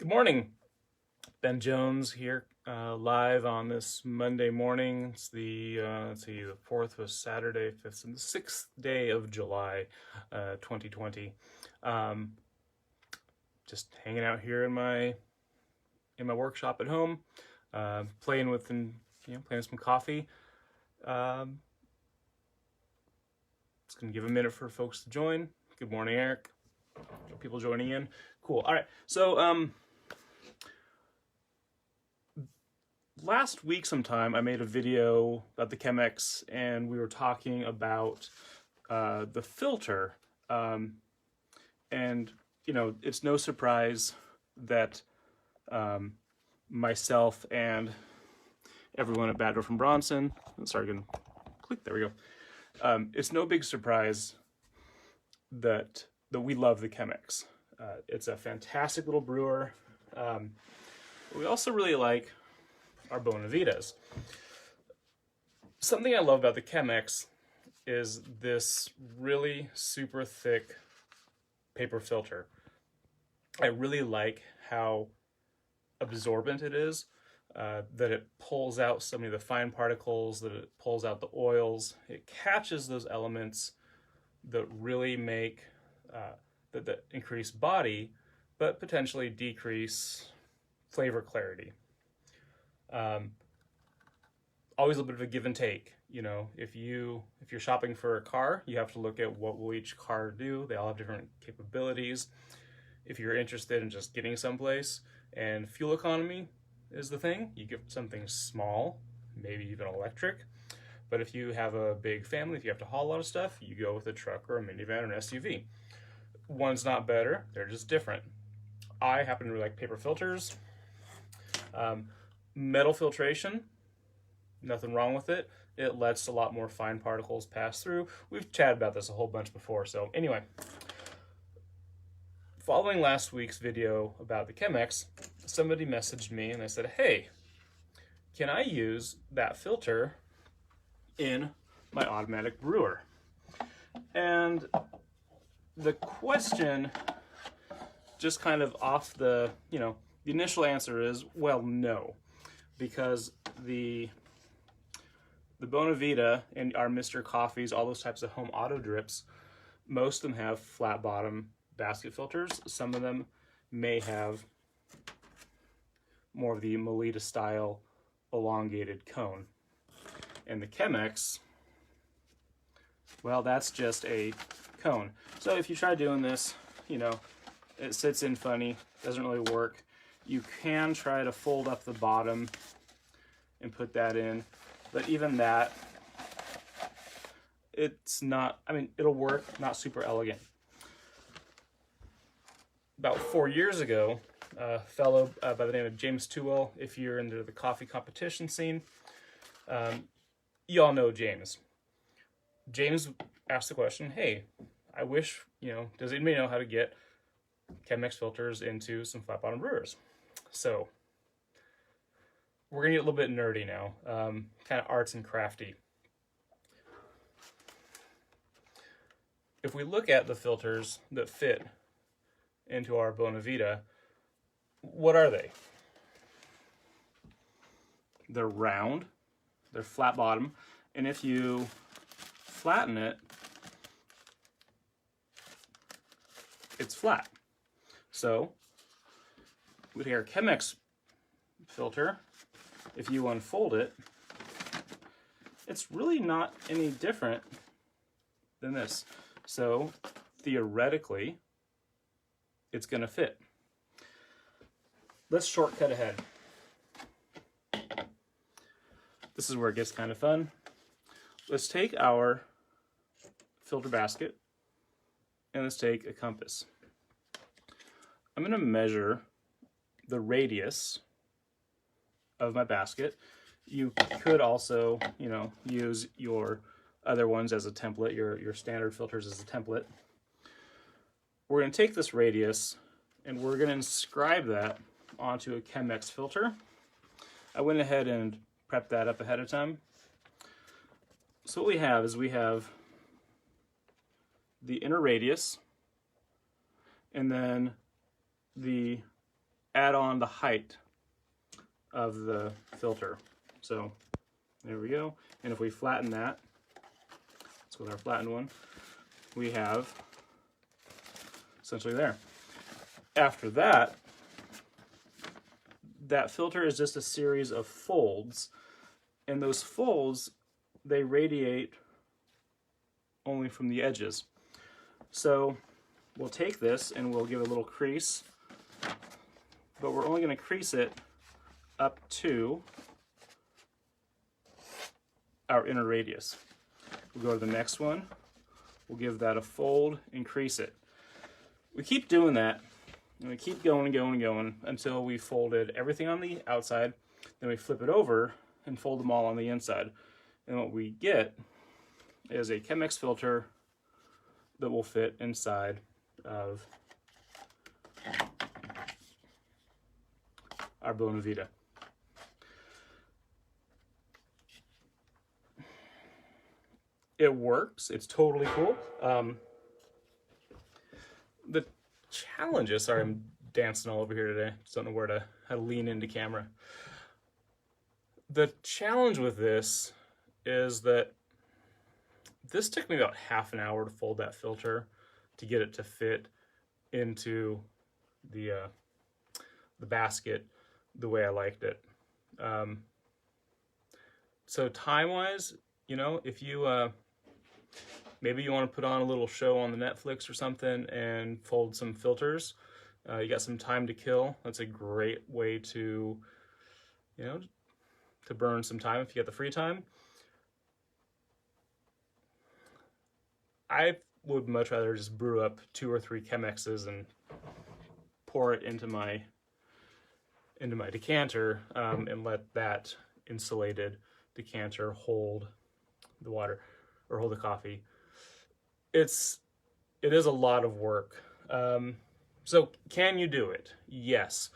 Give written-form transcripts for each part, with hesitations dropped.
Good morning. Ben Jones here, live on this Monday morning. It's the the 4th was Saturday, 5th, and the 6th day of July, 2020. Just hanging out here in my workshop at home, playing with some coffee. Just gonna give a minute for folks to join. Good morning, Eric. People joining in. Cool. All right. So last week sometime I made a video about the Chemex, and we were talking about the filter. And it's no surprise that myself and everyone at Badger from Bronson, sorry, gonna click, there we go. It's no big surprise that we love the Chemex. It's a fantastic little brewer. We also really like our Bonavitas. Something I love about the Chemex is this really super thick paper filter. I really like how absorbent it is, that it pulls out so many of the fine particles, that it pulls out the oils. It catches those elements that really make that increase body, but potentially decrease flavor clarity. Always a little bit of a give and take. If you're shopping for a car, you have to look at what will each car do. They all have different capabilities. If you're interested in just getting someplace and fuel economy is the thing, you get something small, maybe even electric. But if you have a big family, if you have to haul a lot of stuff, you go with a truck or a minivan or an SUV. One's not better, they're just different. I happen to really like paper filters. Metal filtration, nothing wrong with it. It lets a lot more fine particles pass through. We've chatted about this a whole bunch before. So anyway, following last week's video about the Chemex, somebody messaged me and they said, hey, can I use that filter in my automatic brewer? And the question, just kind of off the initial answer is, well, no, because the Bonavita and our Mr. Coffees, all those types of home auto drips, most of them have flat bottom basket filters. Some of them may have more of the Melita style elongated cone. And the Chemex, well, that's just a cone. So if you try doing this, it sits in funny, doesn't really work. You can try to fold up the bottom and put that in, but even that, it's not, it'll work, not super elegant. About 4 years ago, a fellow by the name of James Tewell, if you're into the coffee competition scene, you all know James. James asked the question, hey, I wish, does anybody know how to get Chemex filters into some flat bottom brewers? So we're gonna get a little bit nerdy now, kind of arts and crafty. If we look at the filters that fit into our Bonavita, what are they? They're round, they're flat bottom, and if you flatten it, it's flat. So with our Chemex filter, if you unfold it, it's really not any different than this. So theoretically, it's going to fit. Let's shortcut ahead. This is where it gets kind of fun. Let's take our filter basket and let's take a compass. I'm going to measure the radius of my basket. You could also, use your other ones as a template, your standard filters as a template. We're going to take this radius and we're going to inscribe that onto a Chemex filter. I went ahead and prepped that up ahead of time. So what we have is we have the inner radius and then the add on the height of the filter. So there we go. And if we flatten that, let's go with our flattened one, we have essentially there. After that, that filter is just a series of folds, and those folds, they radiate only from the edges. So we'll take this and we'll give it a little crease, but we're only going to crease it up to our inner radius. We'll go to the next one, we'll give that a fold and crease it. We keep doing that, and we keep going and going and going until we folded everything on the outside, then we flip it over and fold them all on the inside. And what we get is a Chemex filter that will fit inside of our Bona Vita. It works, it's totally cool. The challenge is, sorry, I'm dancing all over here today. Just don't know how to lean into camera. The challenge with this is that this took me about half an hour to fold that filter to get it to fit into the basket the way I liked it. So time-wise, you know, if you maybe you want to put on a little show on the Netflix or something and fold some filters, you got some time to kill, that's a great way to, you know, to burn some time if you get the free time. I would much rather just brew up 2 or 3 Chemexes and pour it into my decanter, and let that insulated decanter hold the water or hold the coffee. It is a lot of work. So can you do it? Yes.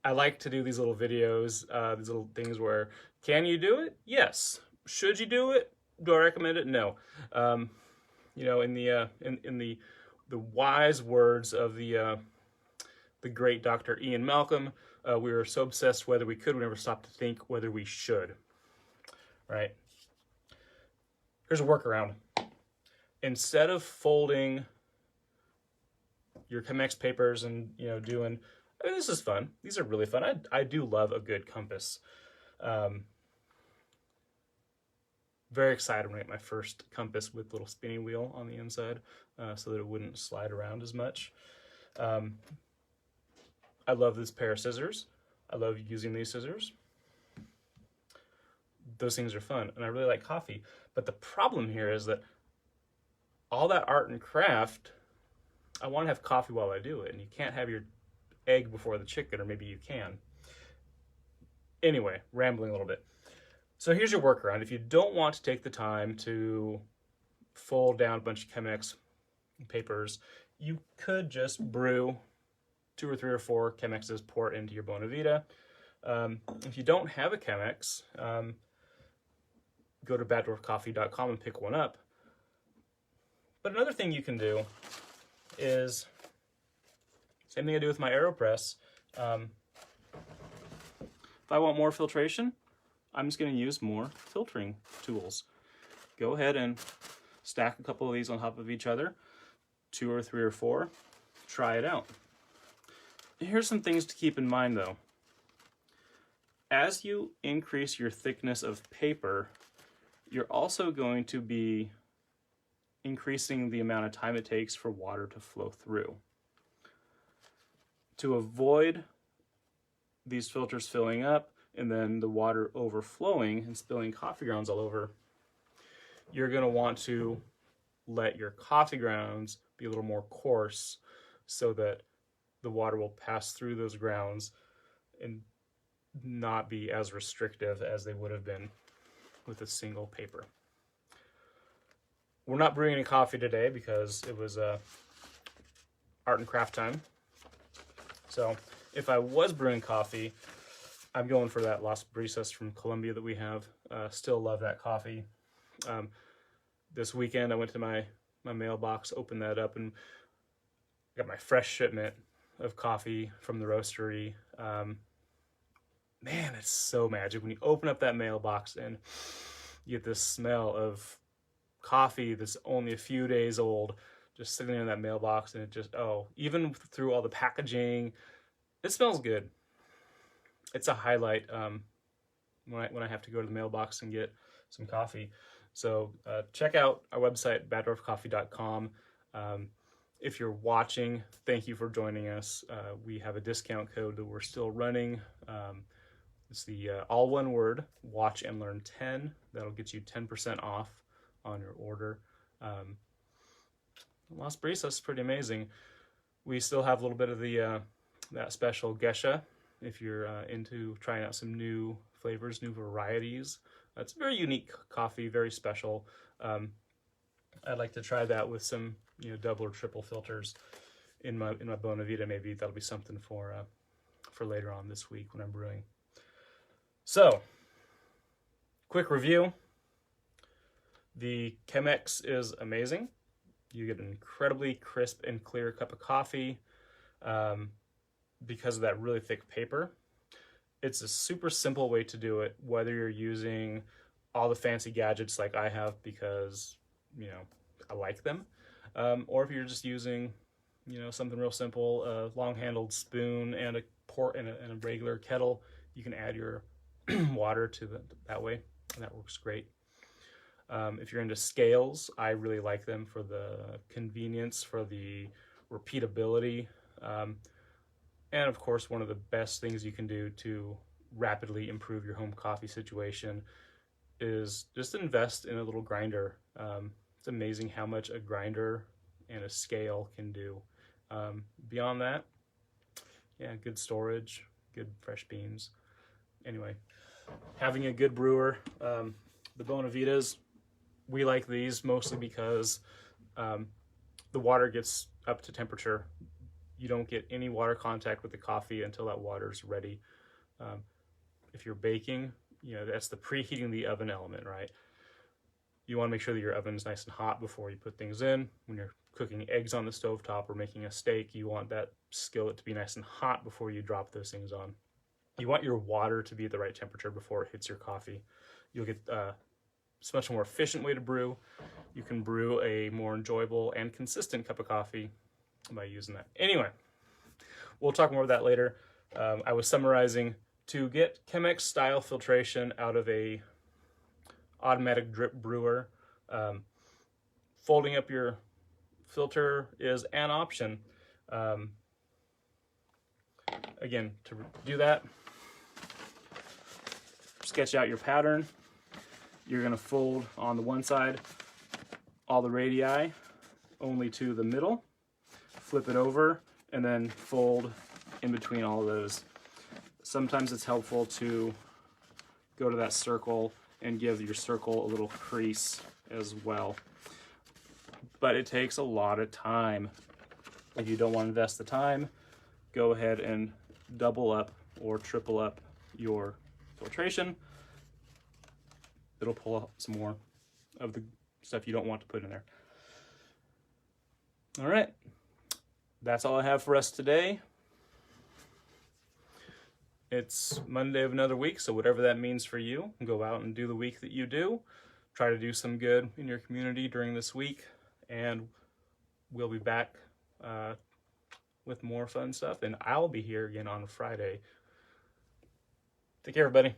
I like to do these little videos, these little things where, can you do it? Yes. Should you do it? Do I recommend it? No. You know, in the wise words of the great Dr. Ian Malcolm, we were so obsessed whether we could, we never stopped to think whether we should. Right? Here's a workaround. Instead of folding your Chemex papers and, you know, doing, I mean, this is fun. These are really fun. I do love a good compass. Very excited when I get my first compass with little spinning wheel on the inside, so that it wouldn't slide around as much. I love this pair of scissors. I love using these scissors. Those things are fun, and I really like coffee. But the problem here is that all that art and craft, I want to have coffee while I do it, and you can't have your egg before the chicken, or maybe you can. Anyway, rambling a little bit. So here's your workaround. If you don't want to take the time to fold down a bunch of Chemex papers, you could just brew 2 or 3 or 4 Chemexes, pour it into your Bona Vita. If you don't have a Chemex, go to backdoorcoffee.com and pick one up. But another thing you can do is, same thing I do with my AeroPress. If I want more filtration, I'm just going to use more filtering tools. Go ahead and stack a couple of these on top of each other, 2 or 3 or 4. Try it out. Here's some things to keep in mind though. As you increase your thickness of paper, you're also going to be increasing the amount of time it takes for water to flow through. To avoid these filters filling up and then the water overflowing and spilling coffee grounds all over, you're going to want to let your coffee grounds be a little more coarse so that the water will pass through those grounds and not be as restrictive as they would have been with a single paper. We're not brewing any coffee today because it was art and craft time. So if I was brewing coffee, I'm going for that Las Brisas from Colombia that we have. Still love that coffee. This weekend I went to my mailbox, opened that up, and got my fresh shipment. of coffee from the roastery. Man, it's so magic when you open up that mailbox and you get this smell of coffee that's only a few days old just sitting in that mailbox, and it just, oh, even through all the packaging, it smells good. It's a highlight when I have to go to the mailbox and get some coffee. So check out our website, baddwarfcoffee.com. If you're watching, thank you for joining us. We have a discount code that we're still running. It's the all one word, watch and learn 10. That'll get you 10% off on your order. Las Brisas is pretty amazing. We still have a little bit of the that special geisha if you're into trying out some new flavors, new varieties. It's a very unique coffee, very special. I'd like to try that with some, double or triple filters in my Bonavita. Maybe that'll be something for later on this week when I'm brewing. So, quick review. The Chemex is amazing. You get an incredibly crisp and clear cup of coffee because of that really thick paper. It's a super simple way to do it, whether you're using all the fancy gadgets like I have because, I like them, or if you're just using, something real simple, a long-handled spoon and a regular kettle. You can add your water to that way, and that works great. If you're into scales, I really like them for the convenience, for the repeatability, and of course, one of the best things you can do to rapidly improve your home coffee situation is just invest in a little grinder. It's amazing how much a grinder and a scale can do. Beyond that, yeah, good storage, good fresh beans. Anyway, having a good brewer, the Bonavitas, we like these mostly because the water gets up to temperature. You don't get any water contact with the coffee until that water's ready. If you're baking, that's the preheating the oven element, right? You want to make sure that your oven's nice and hot before you put things in. When you're cooking eggs on the stovetop or making a steak, you want that skillet to be nice and hot before you drop those things on. You want your water to be at the right temperature before it hits your coffee. You'll get it's a much more efficient way to brew. You can brew a more enjoyable and consistent cup of coffee by using that. Anyway, we'll talk more about that later. I was summarizing to get Chemex style filtration out of a automatic drip brewer. Folding up your filter is an option. Again, to do that, sketch out your pattern. You're going to fold on the one side all the radii only to the middle, flip it over, and then fold in between all of those. Sometimes it's helpful to go to that circle and give your circle a little crease as well. But it takes a lot of time. If you don't want to invest the time, go ahead and double up or triple up your filtration. It'll pull out some more of the stuff you don't want to put in there. All right, that's all I have for us today. It's Monday of another week, so whatever that means for you, go out and do the week that you do. Try to do some good in your community during this week, and we'll be back with more fun stuff, and I'll be here again on Friday. Take care, everybody.